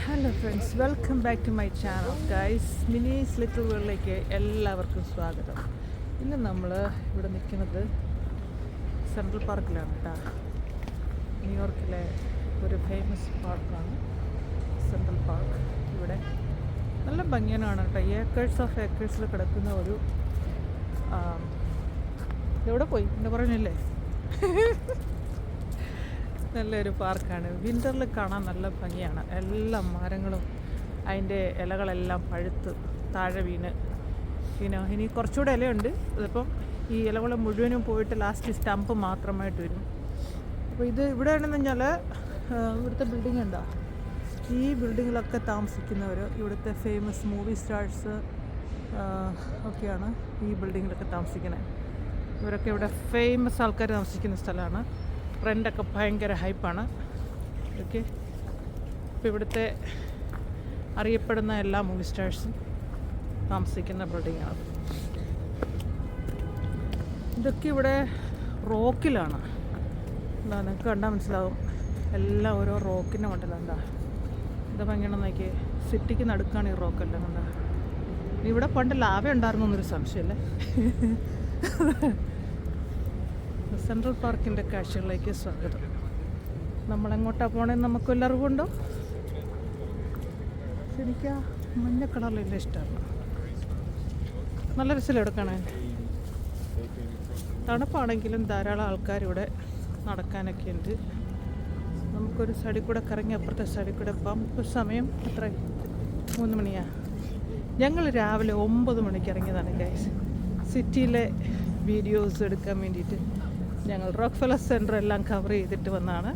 Hello friends, welcome back to my channel guys. Mini's little വേൾഡിലേക്ക് എല്ലാവർക്കും സ്വാഗതം. ഇന്ന് നമ്മൾ ഇവിടെ നിൽക്കുന്നത് സെൻട്രൽ പാർക്കിലാണ് കേട്ടോ. ന്യൂയോർക്കിലെ ഒരു ഫേമസ് പാർക്കാണ് സെൻട്രൽ പാർക്ക്. ഇവിടെ നല്ല ഭംഗിയാണ് കേട്ടോ. ഏക്കേഴ്സ് ഓഫ് ഏക്കേഴ്സിൽ കിടക്കുന്ന ഒരു എവിടെ പോയി എന്താ പറഞ്ഞില്ലേ നല്ലൊരു പാർക്കാണ്. വിൻ്ററിൽ കാണാൻ നല്ല ഭംഗിയാണ്. എല്ലാ മരങ്ങളും അതിൻ്റെ ഇലകളെല്ലാം പഴുത്ത് താഴെ വീണ് ഇനി കുറച്ചുകൂടെ ഇലയുണ്ട്. അതിപ്പം ഈ ഇലകൾ മുഴുവനും പോയിട്ട് ലാസ്റ്റ് സ്റ്റമ്പ് മാത്രമായിട്ട് വരും. അപ്പോൾ ഇത് ഇവിടെ ആണെന്ന് പറഞ്ഞാൽ ഇവിടുത്തെ ബിൽഡിംഗ് ഉണ്ടോ, ഈ ബിൽഡിങ്ങിലൊക്കെ താമസിക്കുന്നവർ ഇവിടുത്തെ ഫേമസ് മൂവി സ്റ്റാർസ് ഒക്കെയാണ് ഈ ബിൽഡിങ്ങിലൊക്കെ താമസിക്കുന്നത്. ഇവരൊക്കെ ഇവിടെ ഫേമസ് ആൾക്കാർ താമസിക്കുന്ന സ്ഥലമാണ്. റെൻ്റൊക്കെ ഭയങ്കര ഹൈപ്പാണ്. ഓക്കെ, ഇപ്പോൾ ഇവിടുത്തെ അറിയപ്പെടുന്ന എല്ലാ മൂവി സ്റ്റാർസും താമസിക്കുന്ന ബിൽഡിങ്ങാണ്. ഇതൊക്കെ ഇവിടെ റോക്കിലാണ്. എന്താ നിങ്ങൾക്ക് കണ്ടാൽ മനസ്സിലാവും, എല്ലാം ഓരോ റോക്കിൻ്റെ മണ്ടല്ല. എന്താ ഇത് ഭംഗിയാണെന്ന് നോക്കിയേ. സിറ്റിക്ക് നടുക്കാണ് ഈ റോക്കെല്ലാം. എന്താ ഇവിടെ പണ്ട് ലാവ ഉണ്ടായിരുന്നു എന്നൊരു സംശയമല്ലേ. സെൻട്രൽ പാർക്കിൻ്റെ കാഴ്ചകളിലേക്ക് സ്വാഗതം. നമ്മളെങ്ങോട്ടാണ് പോകണമെന്ന് നമുക്ക് വല്ല അറിവുണ്ടോ? എനിക്ക് മഞ്ഞ കളറിലെല്ലാം ഇഷ്ടമാണ്. നല്ല രസമല്ലേ ഇവിടെ കാണാൻ. തണുപ്പാണെങ്കിലും ധാരാളം ആൾക്കാരിവിടെ നടക്കാനൊക്കെ ഉണ്ട്. നമുക്കൊരു സൈഡിൽ കൂടെ കറങ്ങി അപ്പുറത്തെ സൈഡിൽ കൂടെ പോകാം. ഇപ്പോൾ സമയം എത്ര? 3 മണിയാണ്. ഞങ്ങൾ രാവിലെ 9 മണിക്ക് ഇറങ്ങിയതാണ് ഗൈസ്. സിറ്റിയിലെ വീഡിയോസ് എടുക്കാൻ വേണ്ടിയിട്ട് ഞങ്ങൾ റോക്ക്ഫെല്ലർ സെൻറ്റർ എല്ലാം കവർ ചെയ്തിട്ട് വന്നാണ്.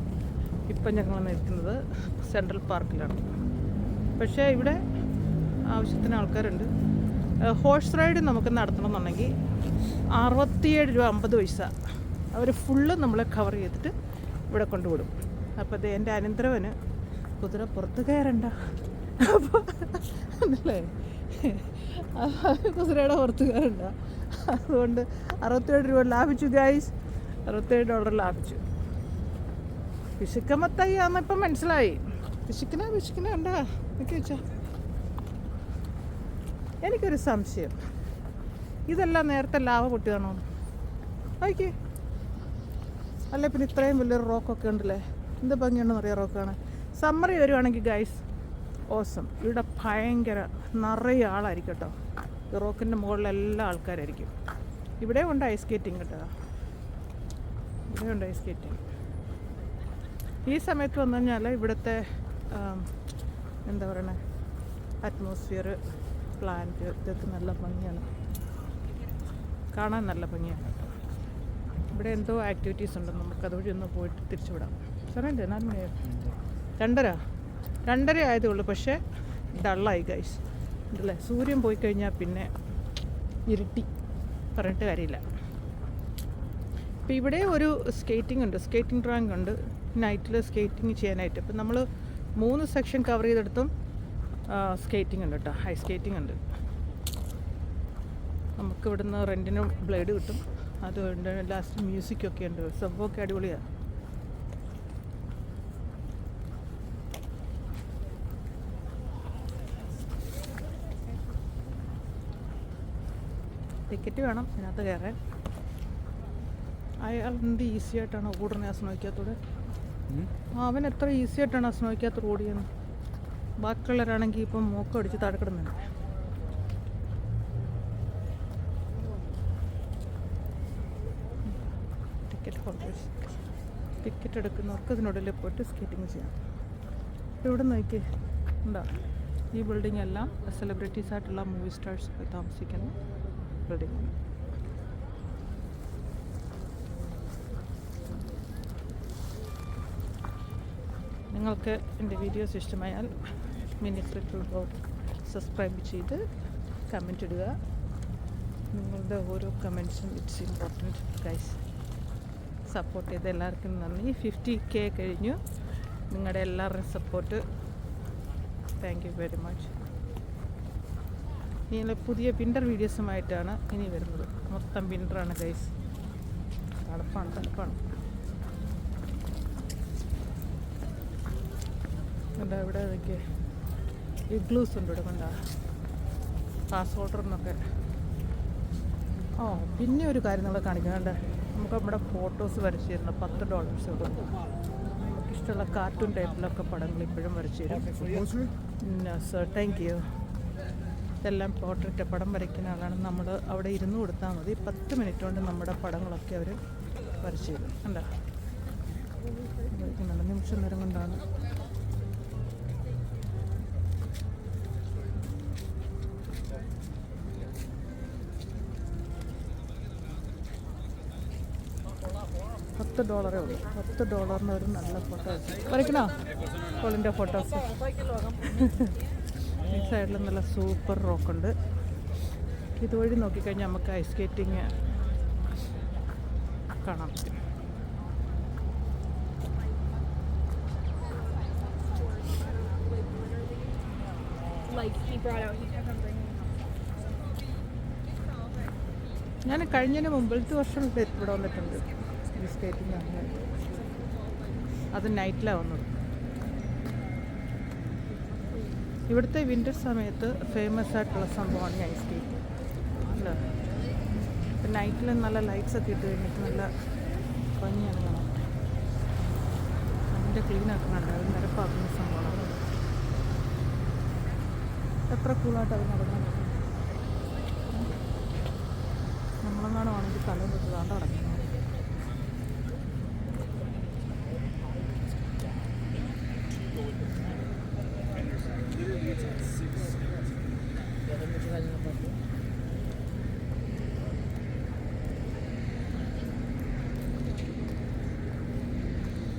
ഇപ്പം ഞങ്ങൾ നിൽക്കുന്നത് സെൻട്രൽ പാർക്കിലാണ്. പക്ഷേ ഇവിടെ ആവശ്യത്തിന് ആൾക്കാരുണ്ട്. ഹോഴ്സ് റൈഡ് നമുക്ക് നടത്തണമെന്നുണ്ടെങ്കിൽ 67 രൂപ 50 പൈസ അവർ ഫുള്ള് നമ്മളെ കവർ ചെയ്തിട്ട് ഇവിടെ കൊണ്ടുവിടും. അപ്പോൾ അത് എൻ്റെ അനന്തരവന് കുതിര പുറത്ത് കയറണ്ട, അപ്പോൾ അല്ലേ കുതിരയുടെ പുറത്ത് കയറണ്ട. അതുകൊണ്ട് 67 രൂപ ലാഭിച്ചു ഗൈസ്. $67 ലാഭിച്ചു. പിശുക്കമത്തായിന്ന് ഇപ്പം മനസ്സിലായി. പിശുക്കിനെ ഉണ്ടാ ഒക്കെ വെച്ചാ. എനിക്കൊരു സംശയം, ഇതെല്ലാം നേരത്തെ ലാഭ പൊട്ടിയതാണോ നോക്കി? അല്ലേ പിന്നെ ഇത്രയും വലിയൊരു റോക്കൊക്കെ ഉണ്ടല്ലേ, എന്ത് ഭംഗിയുണ്ടെന്ന് അറിയാം റോക്കാണ്. സമ്മറി വരുവാണെങ്കിൽ ഗൈസ് ഓസം. ഇവിടെ ഭയങ്കര നിറയെ ആളായിരിക്കും കേട്ടോ. ഈ റോക്കിൻ്റെ മുകളിലെല്ലാം ആൾക്കാരായിരിക്കും. ഇവിടെ ഉണ്ട് ഐസ് സ്കേറ്റിംഗ് കേട്ടോ. ഇവിടെയുണ്ട് ഐസ് സ്കേറ്റിംഗ്. ഈ സമയത്ത് വന്നു കഴിഞ്ഞാൽ ഇവിടുത്തെ എന്താ പറയണേ അറ്റ്മോസ്ഫിയർ, പ്ലാന്റ് ഇതൊക്കെ നല്ല ഭംഗിയാണ് കാണാൻ. നല്ല ഭംഗിയാണ് കേട്ടോ. ഇവിടെ എന്തോ ആക്ടിവിറ്റീസ് ഉണ്ട്. നമുക്ക് അതുവഴി ഒന്ന് പോയിട്ട് തിരിച്ചു വിടാം. സമയമുണ്ട് 4 മണിയായി. 2:30 ആയതേ ഉള്ളൂ. പക്ഷേ ഡള്ളായി ഗൈസ് ഉണ്ടല്ലേ. സൂര്യൻ പോയി കഴിഞ്ഞാൽ പിന്നെ ഇരുട്ടി, പറഞ്ഞിട്ട് കാര്യമില്ല. ഇപ്പോൾ ഇവിടെ ഒരു സ്കേറ്റിംഗ് ഉണ്ട്, സ്കേറ്റിംഗ് ട്രാങ്ക് ഉണ്ട് നൈറ്റിൽ സ്കേറ്റിംഗ് ചെയ്യാനായിട്ട്. ഇപ്പം നമ്മൾ 3 സെക്ഷൻ കവർ ചെയ്തെടുത്തും സ്കേറ്റിംഗ് ഉണ്ട് കേട്ടോ. ഹൈ സ്കേറ്റിംഗ് ഉണ്ട്. നമുക്ക് ഇവിടുന്ന് റെൻറ്റിന് ബ്ലേഡ് കിട്ടും. അതുകൊണ്ട് ലാസ്റ്റ് മ്യൂസിക്കൊക്കെ ഉണ്ട്. സംഭവമൊക്കെ അടിപൊളിയാണ്. ടിക്കറ്റ് വേണം ഇതിനകത്ത് കയറാൻ. അയാൾ എന്ത് ഈസി ആയിട്ടാണ് ഓടുന്നത് ആ സ്നോയ്ക്കകത്തൂടെ. അവൻ എത്ര ഈസി ആയിട്ടാണ് ആ സ്നോയ്ക്കകത്ത് ഓടിയെന്ന്. ബാക്കിയുള്ളവരാണെങ്കിൽ ഇപ്പം മൂക്കം അടിച്ച് താഴെ കിടന്നുണ്ട്. ടിക്കറ്റ് എടുക്കുന്നവർക്ക് ഇതിനുള്ളിൽ പോയിട്ട് സ്കേറ്റിംഗ് ചെയ്യാം. ഇവിടെ നോക്കി ഉണ്ടോ, ഈ ബിൽഡിംഗ് എല്ലാം സെലിബ്രിറ്റീസ് ആയിട്ടുള്ള മൂവി സ്റ്റാർസ് ഒക്കെ താമസിക്കുന്ന ബിൽഡിംഗാണ്. നിങ്ങൾക്ക് എൻ്റെ വീഡിയോസ് ഇഷ്ടമായാൽ മിനിസ് ലിറ്റിൽ വേൾഡ് സബ്സ്ക്രൈബ് ചെയ്ത് കമൻറ്റ് ഇടുക. നിങ്ങളുടെ ഓരോ കമൻറ്റ്സും ഇറ്റ്സ് ഇമ്പോർട്ടൻറ്റ് ഗൈസ്. സപ്പോർട്ട് ചെയ്ത് എല്ലാവർക്കും നന്ദി. 50K കഴിഞ്ഞു. നിങ്ങളുടെ എല്ലാവരുടെയും support thank you very much. ഇനി പുതിയ വിൻ്റർ വീഡിയോസുമായിട്ടാണ് ഇനി വരുന്നത്. മൊത്തം വിൻ്ററാണ് ഗൈസ്. തണുപ്പാണ്. ഇവിടെ നോക്കിയേ ഇഗ്ലൂസ് ഉണ്ട് ഇവിടെ കണ്ട പാസ് വാട്ടറിനൊക്കെ. ഓ പിന്നെ ഒരു കാര്യം നമ്മളെ കാണിക്കാണ്ട് നമുക്ക് നമ്മുടെ ഫോട്ടോസ് വരച്ച് തരുന്ന $10 കൊടുക്കും. നമുക്കിഷ്ടമുള്ള കാർട്ടൂൺ ടൈപ്പിലൊക്കെ പടങ്ങൾ ഇപ്പോഴും വരച്ച് തരും. Sir thank you. ഇതെല്ലാം പോർട്രേറ്റ് പടം വരയ്ക്കുന്ന ആളാണ്. നമ്മൾ അവിടെ ഇരുന്ന് കൊടുത്താൽ മതി, 10 മിനിറ്റ് കൊണ്ട് നമ്മുടെ പടങ്ങളൊക്കെ അവർ വരച്ച് തരും. അല്ല നിമിഷം നേരം കൊണ്ടാണ്. $10 ഉള്ളൂ. $10 ഒരു നല്ല ഫോട്ടോസ് വരയ്ക്കണോ? കോളിൻ്റെ ഫോട്ടോസ്. ഈ സൈഡിൽ നല്ല സൂപ്പർ റോക്കുണ്ട്. ഇതുവഴി നോക്കിക്കഴിഞ്ഞാൽ നമുക്ക് ഐസ് സ്കേറ്റിങ് കാണാൻ പറ്റും. ഞാൻ കഴിഞ്ഞതിന് മുമ്പിലത്തെ വർഷം ഇവിടെ വന്നിട്ടുണ്ട് ഐസ് സ്കേറ്റിംഗ് ആണ്. അത് നൈറ്റിലാണ് വന്നത്. ഇവിടുത്തെ വിൻ്റർ സമയത്ത് ഫേമസ് ആയിട്ടുള്ള സംഭവമാണ് ഐസ് സ്കേറ്റിംഗ് അല്ല. ഇപ്പം നൈറ്റിൽ നല്ല ലൈറ്റ്സ് ഒക്കെ ഇട്ട് കഴിഞ്ഞിട്ട് നല്ല ഭംഗിയാണ് കാണാൻ. അതിൻ്റെ ക്ലീനാക്കുന്നുണ്ട്, അത് നിരപ്പാക്കുന്ന സംഭവമാണ്. എത്ര കൂളായിട്ട് അത് നടക്കുന്നത്. നമ്മളെങ്ങാനും ആണെങ്കിൽ തലയും തൊട്ട് താണ്ട് നടക്കുന്നത്.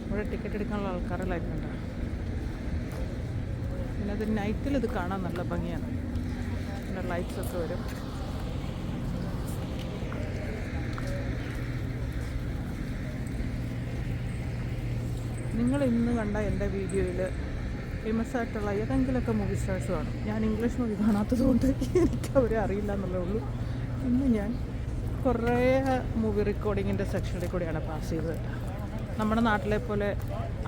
ഇവിടെ ടിക്കറ്റ് എടുക്കാനുള്ള ആൾക്കാരുടെ ലൈനുണ്ട്. പിന്നെ അത് നൈറ്റിൽ ഇത് കാണാൻ നല്ല ഭംഗിയാണ്. പിന്നെ ലൈറ്റ്സ് ഒക്കെ വരും. നിങ്ങൾ ഇന്ന് കണ്ട എൻ്റെ വീഡിയോയിൽ ഫേമസ് ആയിട്ടുള്ള ഏതെങ്കിലുമൊക്കെ മൂവി സ്റ്റാർസ് കാണും. ഞാൻ ഇംഗ്ലീഷ് മൂവി കാണാത്തത് കൊണ്ട് എനിക്ക് അവരെ അറിയില്ല എന്നുള്ളേ ഉള്ളൂ. ഇന്ന് ഞാൻ കുറേ മൂവി റെക്കോർഡിങ്ങിൻ്റെ സെക്ഷനിൽ കൂടിയാണ് പാസ് ചെയ്തത്. നമ്മുടെ നാട്ടിലെ പോലെ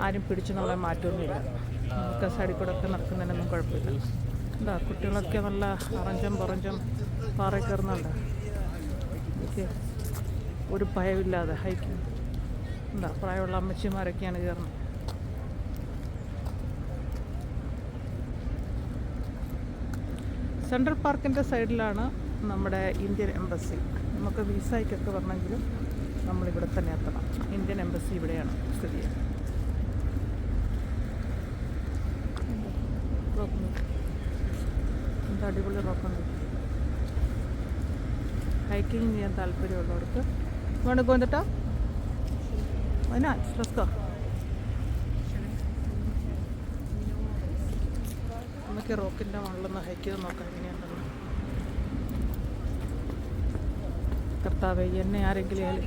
ആരും പിടിച്ച് നമ്മളെ മാറ്റമൊന്നുമില്ല. നമുക്ക് സൈഡിൽ കൂടെ ഒക്കെ നടക്കുന്നതിനൊന്നും കുഴപ്പമില്ല. എന്താ കുട്ടികളൊക്കെ നല്ല അറഞ്ചം പാറയിൽ കയറുന്നുണ്ട്. ഓക്കെ, ഒരു ഭയമില്ലാതെ ഹൈക്കിങ്. എന്താ പ്രായമുള്ള അമ്മച്ചിമാരൊക്കെയാണ് കയറുന്നത്. സെൻട്രൽ പാർക്കിൻ്റെ സൈഡിലാണ് നമ്മുടെ ഇന്ത്യൻ എംബസി. നമുക്ക് വിസയ്ക്കൊക്കെ വരണമെങ്കിലും നമ്മളിവിടെ തന്നെ എത്തണം. ഇന്ത്യൻ എംബസി ഇവിടെയാണ് സ്ഥിതി ചെയ്യുന്നത്. എന്താ അടിപൊളി റോക്കുണ്ട്. ഹൈക്കിങ് ചെയ്യാൻ താല്പര്യമുള്ളവർക്ക് വേണ്ട പോന്നിട്ടാ അതിനാ സ്ട്രെസ്കോ. നമുക്ക് റോക്കിൻ്റെ മുകളിലൊന്ന് ഹൈക്ക് ചെയ്ത് നോക്കാം എങ്ങനെയാണെന്നുള്ളത്. കർത്താവേ, എന്നെ ആരെങ്കിലും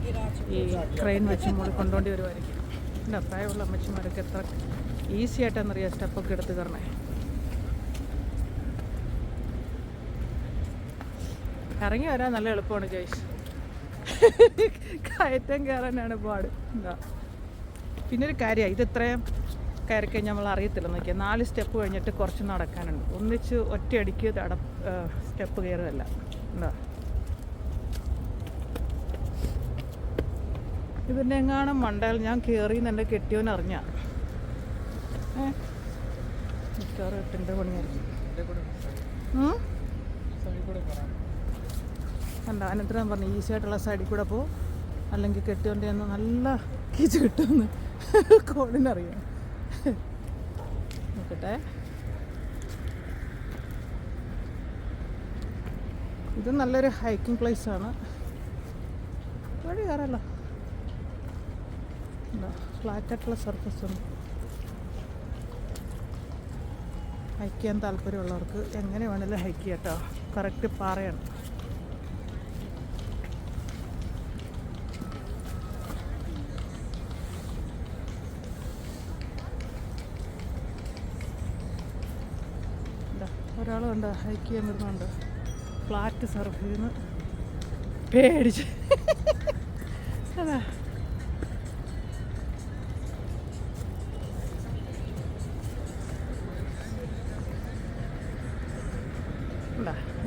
ഈ ക്രെയിൻ വെച്ച് മുകളിൽ കൊണ്ടുപോണ്ടി വരുമായിരിക്കും. എൻ്റെ പ്രായമുള്ള അമ്മച്ചിമാരൊക്കെ എത്ര ഈസി ആയിട്ടാണെന്നറിയാം സ്റ്റെപ്പൊക്കെ എടുത്ത് കയറണേ. ഇറങ്ങി വരാൻ നല്ല എളുപ്പമാണ് ജയ്സ്. കയറ്റം കയറാനാണ് പാട്. എന്താ പിന്നെ ഒരു കാര്യമാണ്, ഇത് ഇത്രയും കയറിക്കഴിഞ്ഞാൽ നമ്മൾ അറിയത്തില്ല. നോക്കിയാൽ 4 സ്റ്റെപ്പ് കഴിഞ്ഞിട്ട് കുറച്ച് നടക്കാനുണ്ട്. ഒന്നിച്ച് ഒറ്റയടിക്ക് സ്റ്റെപ്പ് കയറുകയല്ല. എന്താ ഇതിൻ്റെ എങ്ങാനും മണ്ടയിൽ ഞാൻ കയറിയെന്ന് എൻ്റെ കെട്ടിയവനറിഞ്ഞ മിക്കവാറും 8ൻ്റെ പണിയായിരിക്കും. കണ്ട അനന്തരം പറഞ്ഞു ഈസി ആയിട്ടുള്ള സൈഡിൽ കൂടെ പോ, അല്ലെങ്കിൽ കെട്ടിയോൻ്റെ ഒന്ന് നല്ല കീച്ച് കിട്ടുമെന്ന് കോളിനറിയാം. നോക്കട്ടെ, ഇത് നല്ലൊരു ഹൈക്കിംഗ് പ്ലേസാണ്. വഴി കയറല്ലോ, എന്താ ഫ്ലാറ്റായിട്ടുള്ള സർഫസ് ഉണ്ട്. ഹൈക്ക് ചെയ്യാൻ താല്പര്യമുള്ളവർക്ക് എങ്ങനെ വേണമെങ്കിലും ഹൈക്ക് ചെയ്യാം കേട്ടോ. കറക്റ്റ് പാറയാണ്. ഒരാളുണ്ട് ഹൈക്ക് ചെയ്യാൻ വരുന്നുണ്ട്. ഫ്ലാറ്റ് സർഫിൽ നിന്ന് പേടിച്ച് അതാ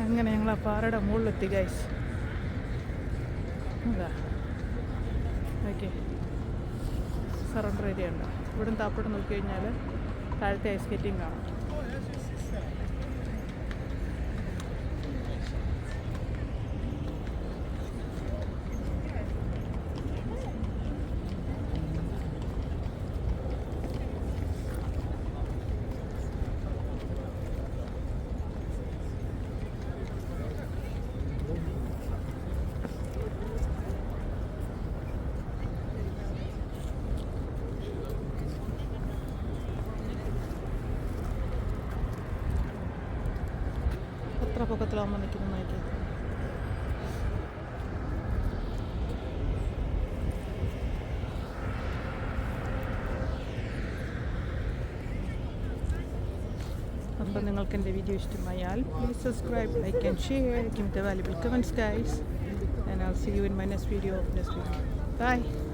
അങ്ങനെ ഞങ്ങൾ ആ പാറയുടെ മുകളിലെത്തി ഗൈസ്. എന്താ ഓക്കെ, സറണ്ടർ ഏരിയ ഉണ്ട്. ഇവിടുന്ന് താപ്പോട്ട് നോക്കിക്കഴിഞ്ഞാൽ താഴത്തെ ഐസ് സ്കേറ്റിംഗ് കാണാം. എത്ര പൊക്കത്തിലാവുമ്പോൾ നിൽക്കുന്നു നോക്കി. അപ്പോൾ നിങ്ങൾക്ക് എൻ്റെ വീഡിയോ ഇഷ്ടമായാൽ please subscribe, like and share, give the valuable comments guys, and I'll see you in my next video. Bye.